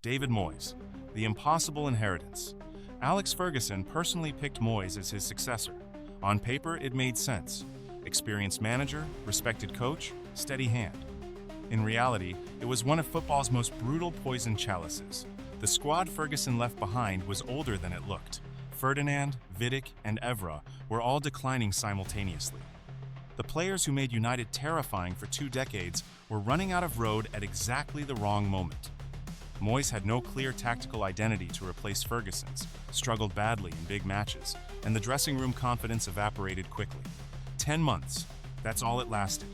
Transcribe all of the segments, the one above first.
David Moyes, the impossible inheritance. Alex Ferguson personally picked Moyes as his successor. On paper, it made sense. Experienced manager, respected coach, steady hand. In reality, it was one of football's most brutal poison chalices. The squad Ferguson left behind was older than it looked. Ferdinand, Vidic, and Evra were all declining simultaneously. The players who made United terrifying for 2 decades were running out of road at exactly the wrong moment. Moyes had no clear tactical identity to replace Ferguson's, struggled badly in big matches, and the dressing room confidence evaporated quickly. 10 months, that's all it lasted.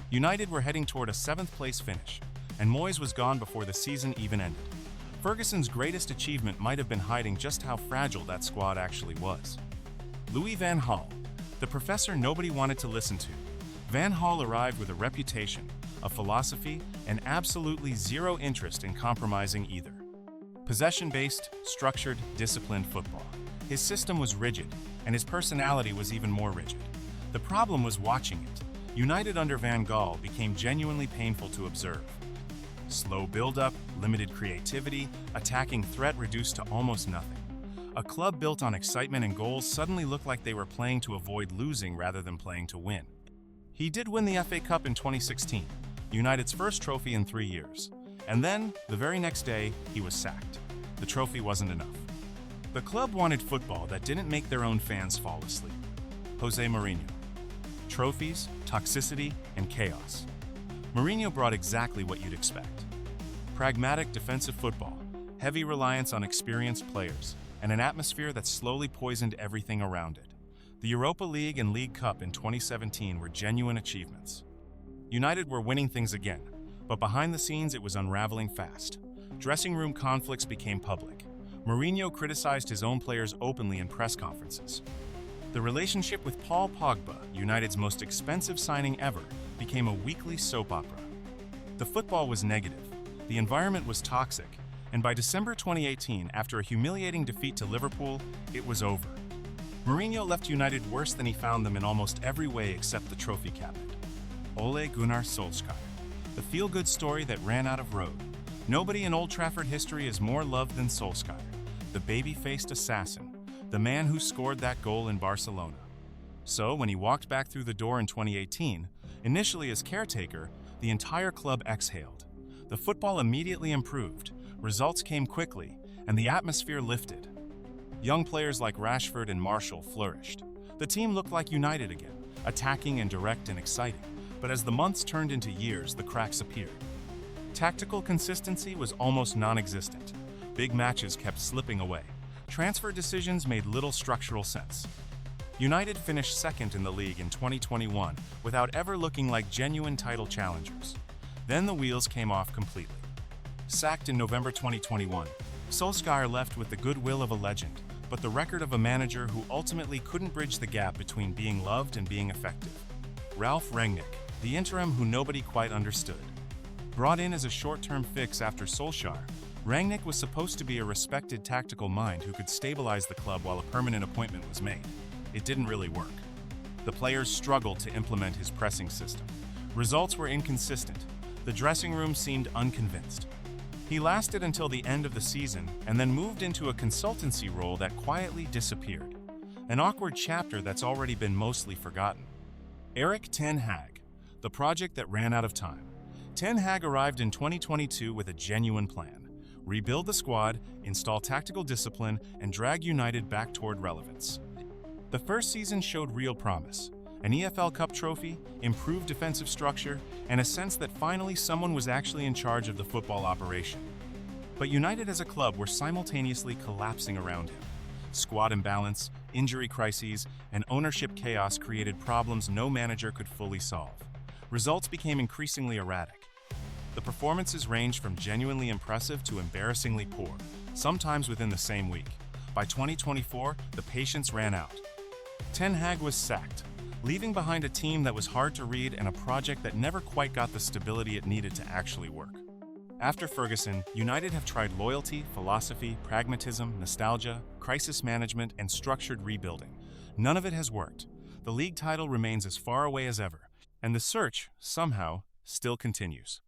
United were heading toward a 7th-place finish, and Moyes was gone before the season even ended. Ferguson's greatest achievement might have been hiding just how fragile that squad actually was. Louis van Gaal, the professor nobody wanted to listen to. Van Gaal arrived with a reputation, a philosophy, and absolutely zero interest in compromising either. Possession-based, structured, disciplined football. His system was rigid, and his personality was even more rigid. The problem was watching it. United under Van Gaal became genuinely painful to observe. Slow build-up, limited creativity, attacking threat reduced to almost nothing. A club built on excitement and goals suddenly looked like they were playing to avoid losing rather than playing to win. He did win the FA Cup in 2016, United's first trophy in 3 years. And then, the very next day, he was sacked. The trophy wasn't enough. The club wanted football that didn't make their own fans fall asleep. Jose Mourinho. Trophies, toxicity, and chaos. Mourinho brought exactly what you'd expect. Pragmatic defensive football, heavy reliance on experienced players, and an atmosphere that slowly poisoned everything around it. The Europa League and League Cup in 2017 were genuine achievements. United were winning things again, but behind the scenes it was unraveling fast. Dressing room conflicts became public. Mourinho criticized his own players openly in press conferences. The relationship with Paul Pogba, United's most expensive signing ever, became a weekly soap opera. The football was negative, the environment was toxic, and by December 2018, after a humiliating defeat to Liverpool, it was over. Mourinho left United worse than he found them in almost every way except the trophy cabinet. Ole Gunnar Solskjaer, the feel-good story that ran out of road. Nobody in Old Trafford history is more loved than Solskjaer, the baby-faced assassin, the man who scored that goal in Barcelona. So, when he walked back through the door in 2018, initially as caretaker, the entire club exhaled. The football immediately improved, results came quickly, and the atmosphere lifted. Young players like Rashford and Martial flourished. The team looked like United again, attacking and direct and exciting. But as the months turned into years, the cracks appeared. Tactical consistency was almost non-existent. Big matches kept slipping away. Transfer decisions made little structural sense. United finished second in the league in 2021 without ever looking like genuine title challengers. Then the wheels came off completely. Sacked in November 2021, Solskjaer left with the goodwill of a legend, but the record of a manager who ultimately couldn't bridge the gap between being loved and being effective. Ralf Rangnick, the interim who nobody quite understood. Brought in as a short-term fix after Solskjaer, Rangnick was supposed to be a respected tactical mind who could stabilize the club while a permanent appointment was made. It didn't really work. The players struggled to implement his pressing system. Results were inconsistent. The dressing room seemed unconvinced. He lasted until the end of the season and then moved into a consultancy role that quietly disappeared. An awkward chapter that's already been mostly forgotten. Erik ten Hag, the project that ran out of time. Ten Hag arrived in 2022 with a genuine plan. Rebuild the squad, install tactical discipline, and drag United back toward relevance. The first season showed real promise. An EFL Cup trophy, improved defensive structure, and a sense that finally someone was actually in charge of the football operation. But United as a club were simultaneously collapsing around him. Squad imbalance, injury crises, and ownership chaos created problems no manager could fully solve. Results became increasingly erratic. The performances ranged from genuinely impressive to embarrassingly poor, sometimes within the same week. By 2024, the patience ran out. Ten Hag was sacked, leaving behind a team that was hard to read and a project that never quite got the stability it needed to actually work. After Ferguson, United have tried loyalty, philosophy, pragmatism, nostalgia, crisis management, and structured rebuilding. None of it has worked. The league title remains as far away as ever, and the search, somehow, still continues.